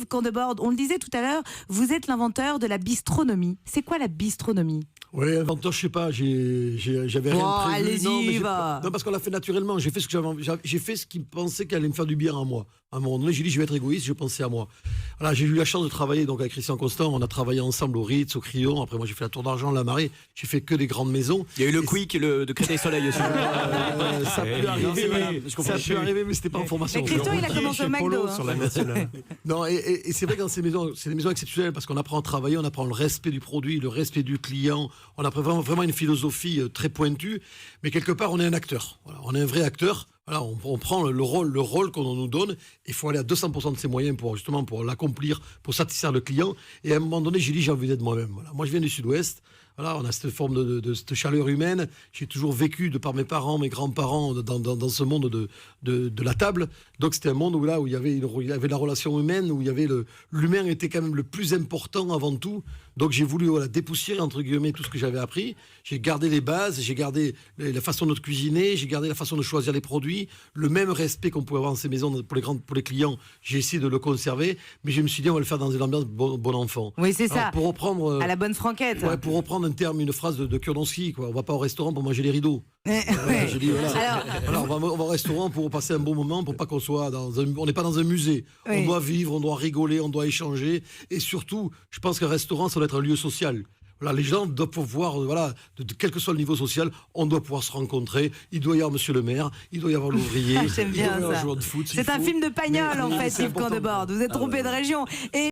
Yves Candebord, on le disait tout à l'heure, vous êtes l'inventeur de la bistronomie. C'est quoi la bistronomie ? Oui, inventeur, je sais pas, j'avais rien de prévu. Allez-y, va. Non, parce qu'on l'a fait naturellement. J'ai fait ce que j'avais envie. J'ai fait ce qui me pensait qu'elle allait me faire du bien à moi. À un moment donné, j'ai dit, je vais être égoïste, je pensais à moi. Voilà, j'ai eu la chance de travailler donc avec Christian Constant. On a travaillé ensemble au Ritz, au Crillon. Après, moi, j'ai fait la Tour d'Argent, la Marée. J'ai fait que des grandes maisons. Il y a eu le Quick de Créteil-Soleil aussi. Ça peut arriver, ça peut arriver, mais c'était pas en formation. Mais Christian, il a commencé au McDo. Sur la nationale. Non, et c'est vrai que dans ces maisons, c'est des maisons exceptionnelles parce qu'on apprend à travailler, on apprend le respect du produit, le respect du client. On apprend vraiment une philosophie très pointue. Mais quelque part, on est un acteur. Voilà, on est un vrai acteur. Voilà, on prend le rôle qu'on nous donne. Il faut aller à 200% de ses moyens pour l'accomplir, pour satisfaire le client. Et à un moment donné, j'ai dit, j'ai envie d'être moi-même. Voilà. Moi, je viens du Sud-Ouest. Voilà, on a cette forme de cette chaleur humaine. J'ai toujours vécu, de par mes parents, mes grands-parents, dans ce monde de la table. Donc c'était un monde où il y avait la relation humaine, où l'humain était quand même le plus important avant tout. Donc j'ai voulu dépoussiérer, entre guillemets, tout ce que j'avais appris. J'ai gardé les bases, j'ai gardé la façon de cuisiner, j'ai gardé la façon de choisir les produits. Le même respect qu'on pouvait avoir dans ces maisons pour les clients, j'ai essayé de le conserver. Mais je me suis dit, on va le faire dans une ambiance bon enfant. Oui, c'est ça. Pour reprendre, à la bonne franquette. Ouais, pour reprendre une phrase de Kurdonski, quoi. On va pas au restaurant pour manger les rideaux. J'ai dit, Alors, on va au restaurant pour passer un bon moment, pour pas qu'on soit on n'est pas dans un musée. Oui. On doit vivre, on doit rigoler, on doit échanger. Et surtout, je pense qu'un restaurant, ça doit être un lieu social. Voilà, les gens doivent pouvoir, quel que soit le niveau social, on doit pouvoir se rencontrer. Il doit y avoir monsieur le maire, il doit y avoir l'ouvrier, J'aime il doit y bien avoir un ça. joueur de foot. C'est un film de Pagnol, en fait, Yves Candebord. Vous êtes trompé de région. Et